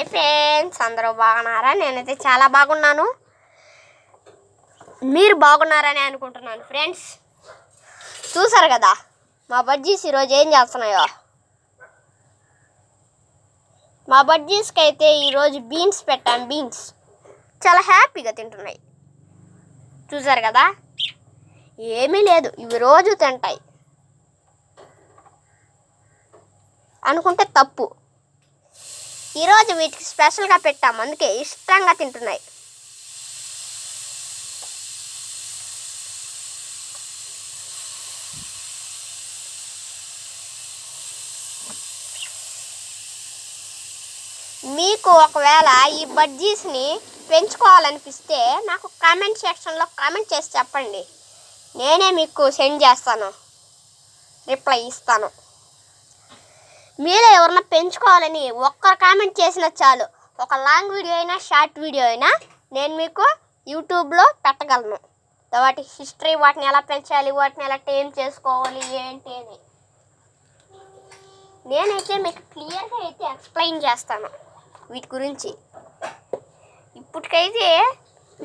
Hi friends, అందరూ బాగున్నారా? నేనైతే చాలా బాగున్నాను. మీరు బాగున్నారని అనుకుంటున్నాను. ఫ్రెండ్స్, చూసారు కదా మా బడ్జీస్ ఈరోజు ఏం చేస్తున్నాయో. మా బడ్జీస్కి అయితే ఈరోజు బీన్స్ పెట్టాను. బీన్స్ చాలా హ్యాపీగా తింటున్నాయి. చూసారు కదా, ఏమీ లేదు, ఇవి రోజు తింటాయి అనుకుంటే తప్పు. ఈరోజు వీటికి స్పెషల్గా పెట్టాము, అందుకే ఇష్టంగా తింటున్నాయి. మీకు ఒకవేళ ఈ బడ్జీస్ని పెంచుకోవాలనిపిస్తే నాకు కామెంట్ సెక్షన్లో కామెంట్ చేసి చెప్పండి. నేనే మీకు సెండ్ చేస్తాను, రిప్లై ఇస్తాను. మీరే ఎవరన్నా పెంచుకోవాలని ఒక్కరు కామెంట్ చేసినా చాలు, ఒక లాంగ్ వీడియో అయినా షార్ట్ వీడియో అయినా నేను మీకు యూట్యూబ్లో పెట్టగలను. వాటి హిస్టరీ, వాటిని ఎలా పెంచాలి, వాటిని ఎలా టేమ్ చేసుకోవాలి ఏంటి అని నేనైతే మీకు క్లియర్గా అయితే ఎక్స్ప్లెయిన్ చేస్తాను వీటి గురించి. ఇప్పటికైతే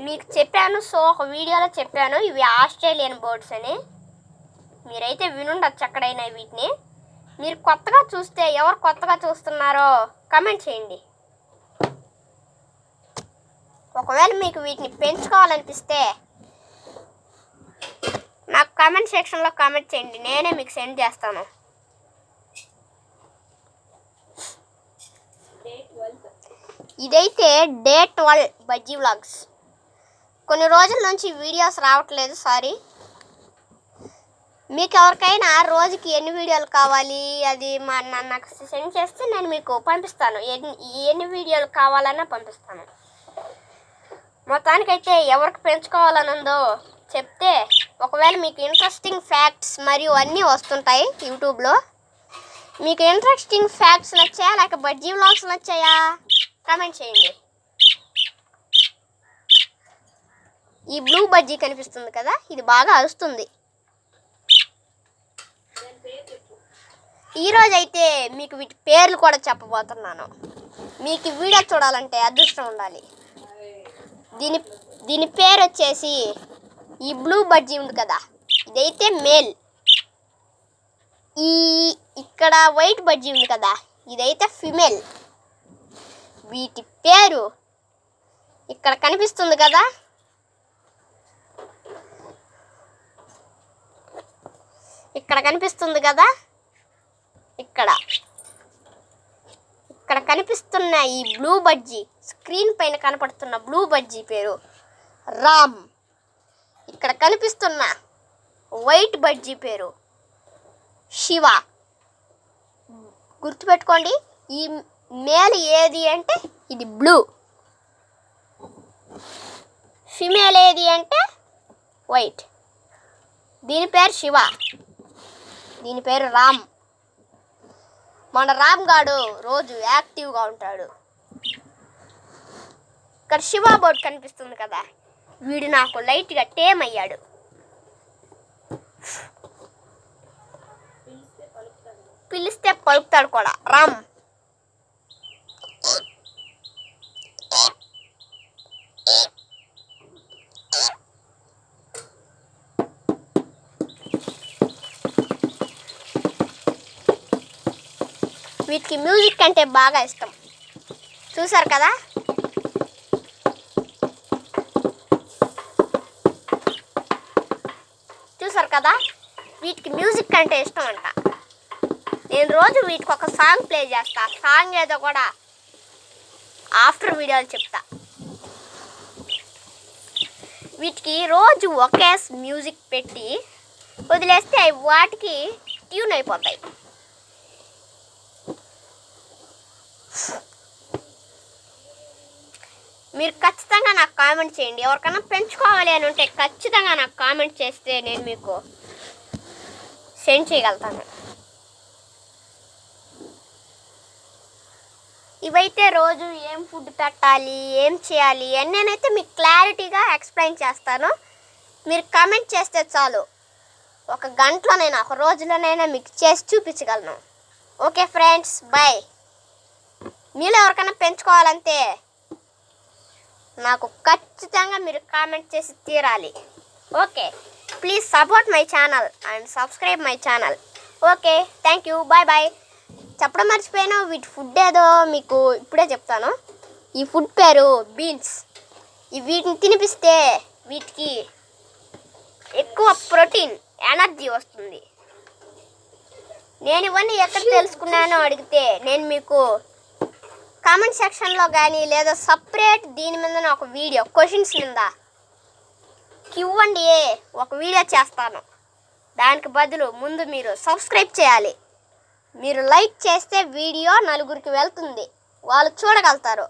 మీకు చెప్పాను, సో ఒక వీడియోలో చెప్పాను, ఇవి ఆస్ట్రేలియన్ బర్డ్స్ అని. మీరైతే వినుండొచ్చు ఎక్కడైనా వీటిని. మీరు కొత్తగా చూస్తే, ఎవరు కొత్తగా చూస్తున్నారో కామెంట్ చేయండి. ఒకవేళ మీకు వీటిని పెంచుకోవాలనిపిస్తే నాకు కామెంట్ సెక్షన్లో కామెంట్ చేయండి, నేనే మీకు సెండ్ చేస్తాను. ఇదైతే డే 12 బజ్జీ వ్లాగ్స్. కొన్ని రోజుల నుంచి వీడియోస్ రావట్లేదు, సారీ. మీకు ఎవరికైనా రోజుకి ఎన్ని వీడియోలు కావాలి అది నాకు సెండ్ చేస్తే నేను మీకు పంపిస్తాను. ఎన్ని వీడియోలు కావాలన్నా పంపిస్తాను. మొత్తానికైతే ఎవరికి పెంచుకోవాలని ఉందో చెప్తే, ఒకవేళ మీకు ఇంట్రెస్టింగ్ ఫ్యాక్ట్స్ మరియు అన్నీ వస్తుంటాయి యూట్యూబ్లో. మీకు ఇంట్రెస్టింగ్ ఫ్యాక్ట్స్ నచ్చాయా లేక బడ్జీ వ్లాగ్స్ నచ్చాయా కామెంట్ చేయండి. ఈ బ్లూ బజ్జీ కనిపిస్తుంది కదా, ఇది బాగా అరుస్తుంది. ఈరోజైతే మీకు వీటి పేర్లు కూడా చెప్పబోతున్నాను. మీకు వీడియో చూడాలంటే అదృష్టం ఉండాలి. దీని పేరు వచ్చేసి, ఈ బ్లూ బజ్జీ ఉంది కదా, ఇదైతే మేల్. ఇక్కడ వైట్ బజ్జీ ఉంది కదా, ఇదైతే ఫిమేల్. వీటి పేరు ఇక్కడ కనిపిస్తుంది కదా, ఇక్కడ కనిపిస్తుంది కదా, ఇక్కడ కనిపిస్తున్న ఈ బ్లూ బజ్జీ, స్క్రీన్ పైన కనపడుతున్న బ్లూ బజ్జీ పేరు రామ్. ఇక్కడ కనిపిస్తున్న వైట్ బజ్జీ పేరు శివ. గుర్తుపెట్టుకోండి, ఈ మేల్ ఏది అంటే ఇది బ్లూ, ఫిమేల్ ఏది అంటే వైట్. దీని పేరు శివ, దీని పేరు రామ్. మన రామ్ గాడు రోజు యాక్టివ్గా ఉంటాడు. ఇక్కడ శివ బోర్డ్ కనిపిస్తుంది కదా, వీడు నాకు లైట్గా టేమ్ అయ్యాడు. పిలిస్తే పలుకుతాడు కూడా రామ్. వీటికి మ్యూజిక్ అంటే బాగా ఇష్టం. చూసారు కదా, వీటికి మ్యూజిక్ అంటే ఇష్టం అంట. నేను రోజు వీటికి ఒక సాంగ్ ప్లే చేస్తా. సాంగ్ ఏదో కూడా ఆఫ్టర్ వీడియోలు చెప్తా. వీటికి రోజు ఒకే మ్యూజిక్ పెట్టి వదిలేస్తే వాటికి ట్యూన్ అయిపోతాయి. మీరు ఖచ్చితంగా నాకు కామెంట్ చేయండి. ఎవరికైనా పెంచుకోవాలి అని ఉంటే ఖచ్చితంగా నాకు కామెంట్ చేస్తే నేను మీకు సెండ్ చేయగలుగుతాను. ఇవైతే రోజు ఏం ఫుడ్ పెట్టాలి, ఏం చేయాలి అని నేనైతే మీకు క్లారిటీగా ఎక్స్ప్లెయిన్ చేస్తాను. మీరు కామెంట్ చేస్తే చాలు, ఒక గంటలోనైనా ఒక రోజులోనైనా మీకు చేసి చూపించగలను. Okay friends, bye. మీలో ఎవరికైనా పెంచుకోవాలంటే నాకు ఖచ్చితంగా మీరు కామెంట్ చేసి తీరాలి. Okay, please support my channel and subscribe my channel. Okay, thank you, bye bye. చెప్పడం మర్చిపోయాను, వీటి ఫుడ్ ఏదో మీకు ఇప్పుడే చెప్తాను. ఈ ఫుడ్ పేరు బీన్స్. వీటిని తినిపిస్తే వీటికి ఎక్కువ ప్రోటీన్, ఎనర్జీ వస్తుంది. నేను ఇవన్నీ ఎక్కడ తెలుసుకున్నానో అడిగితే నేను మీకు కామెంట్ సెక్షన్లో కానీ లేదా సపరేట్ దీని మీద ఒక వీడియో క్వశ్చన్స్ మీద ఇవ్వండి, ఒక వీడియో చేస్తాను. దానికి బదులు ముందు మీరు సబ్స్క్రైబ్ చేయాలి. మీరు లైక్ చేస్తే వీడియో నలుగురికి వెళ్తుంది, వాళ్ళు చూడగలుగుతారు.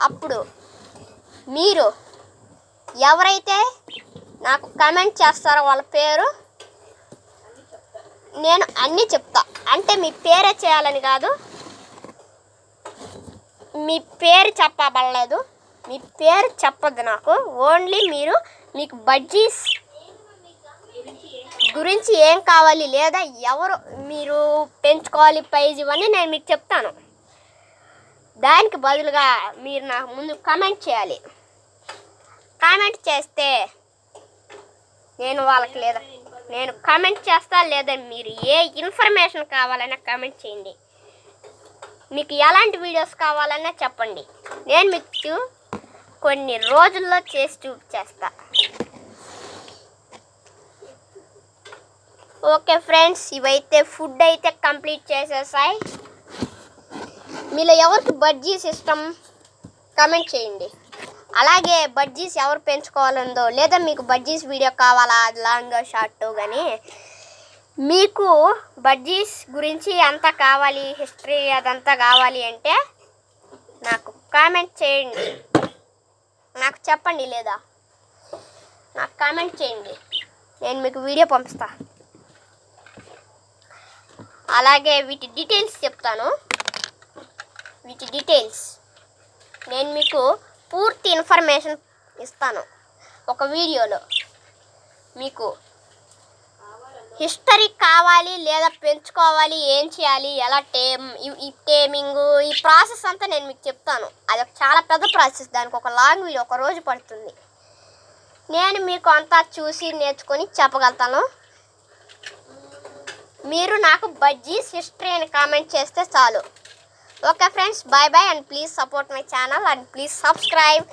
అప్పుడు మీరు ఎవరైతే నాకు కామెంట్ చేస్తారో వాళ్ళ పేరు నేను అన్నీ చెప్తా. అంటే మీ పేరే చేయాలని కాదు, మీ పేరు చెప్పబడలేదు, మీ పేరు చెప్పద్దు నాకు. ఓన్లీ మీకు బడ్జీస్ గురించి ఏం కావాలి లేదా ఎవరు మీరు పెంచుకోవాలి ప్రైజ్ ఇవన్నీ నేను మీకు చెప్తాను. దానికి బదులుగా మీరు నాకు ముందు కామెంట్ చేయాలి. కామెంట్ చేస్తే నేను కామెంట్ చేస్తా, లేదా మీరు ఏ ఇన్ఫర్మేషన్ కావాలన్నా కామెంట్ చేయండి. మీకు ఎలాంటి వీడియోస్ కావాలన్నా చెప్పండి, నేను మీకు కొన్ని రోజుల్లో చేసి చూపించేస్తా. ఓకే ఫ్రెండ్స్, ఇవైతే ఫుడ్ అయితే కంప్లీట్ చేసేసాయి. మీలో ఎవరికి బడ్జీస్ ఇష్టం కామెంట్ చేయండి. అలాగే బడ్జీస్ ఎవరు పెంచుకోవాలందో లేదా మీకు బడ్జీస్ వీడియో కావాలా, లాంగ్ షార్ట్ కానీ మీకు బడ్జీస్ గురించి అంతా కావాలి, హిస్టరీ అదంతా కావాలి అంటే నాకు కామెంట్ చేయండి. నాకు చెప్పండి, లేదా నాకు కామెంట్ చేయండి, నేను మీకు వీడియో పంపిస్తా. అలాగే వీటి డీటెయిల్స్ చెప్తాను. వీటి డీటెయిల్స్ నేను మీకు పూర్తి ఇన్ఫర్మేషన్ ఇస్తాను ఒక వీడియోలో. మీకు హిస్టరీ కావాలి లేదా పెంచుకోవాలి, ఏం చేయాలి, ఎలా ఈ టేమింగ్, ఈ ప్రాసెస్ అంతా నేను మీకు చెప్తాను. అది చాలా పెద్ద ప్రాసెస్, దానికి ఒక లాంగ్ వీడియో ఒక రోజు పడుతుంది. నేను మీకు అంతా చూసి నేర్చుకొని చెప్పగలుగుతాను. మీరు నాకు బడ్జీస్ హిస్టరీ అని కామెంట్ చేస్తే చాలు. Okay friends, bye bye and please support my channel and please subscribe.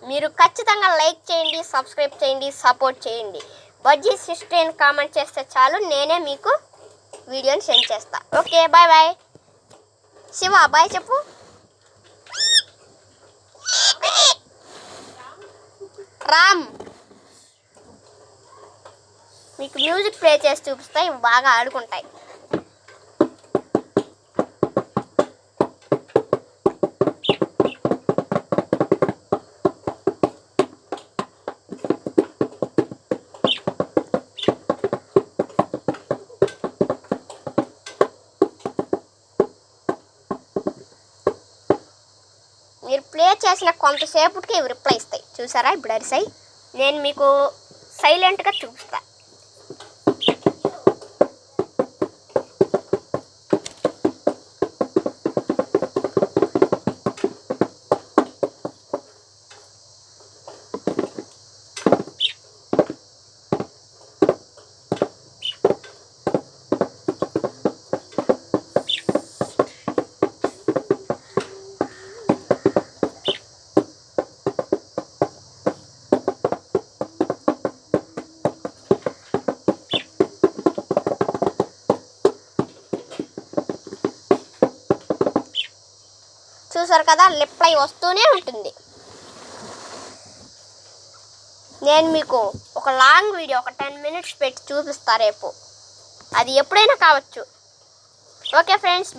మీరు ఖచ్చితంగా లైక్ చేయండి, సబ్స్క్రైబ్ చేయండి, సపోర్ట్ చేయండి. బడ్జీస్ హిస్టరీ అని కామెంట్ చేస్తే చాలు, నేనే మీకు వీడియోని సెండ్ చేస్తా. Okay, bye bye. Shiva bye చెప్పు. రామ్ మీకు మ్యూజిక్ ప్లే చేసి చూపిస్తాయి, బాగా ఆడుకుంటాయి. మీరు ప్లే చేసిన కొంతసేపటికి ఇవి రిప్లై ఇస్తాయి, చూసారా? ఇప్పుడు అరిసాయి. నేను మీకు సైలెంట్గా చూపిస్తా. చూసారు కదా, రిప్లై వస్తూనే ఉంటుంది. నేను మీకు ఒక లాంగ్ వీడియో ఒక 10 minutes పెట్టి చూపిస్తా రేపు, అది ఎప్పుడైనా కావచ్చు. Okay friends.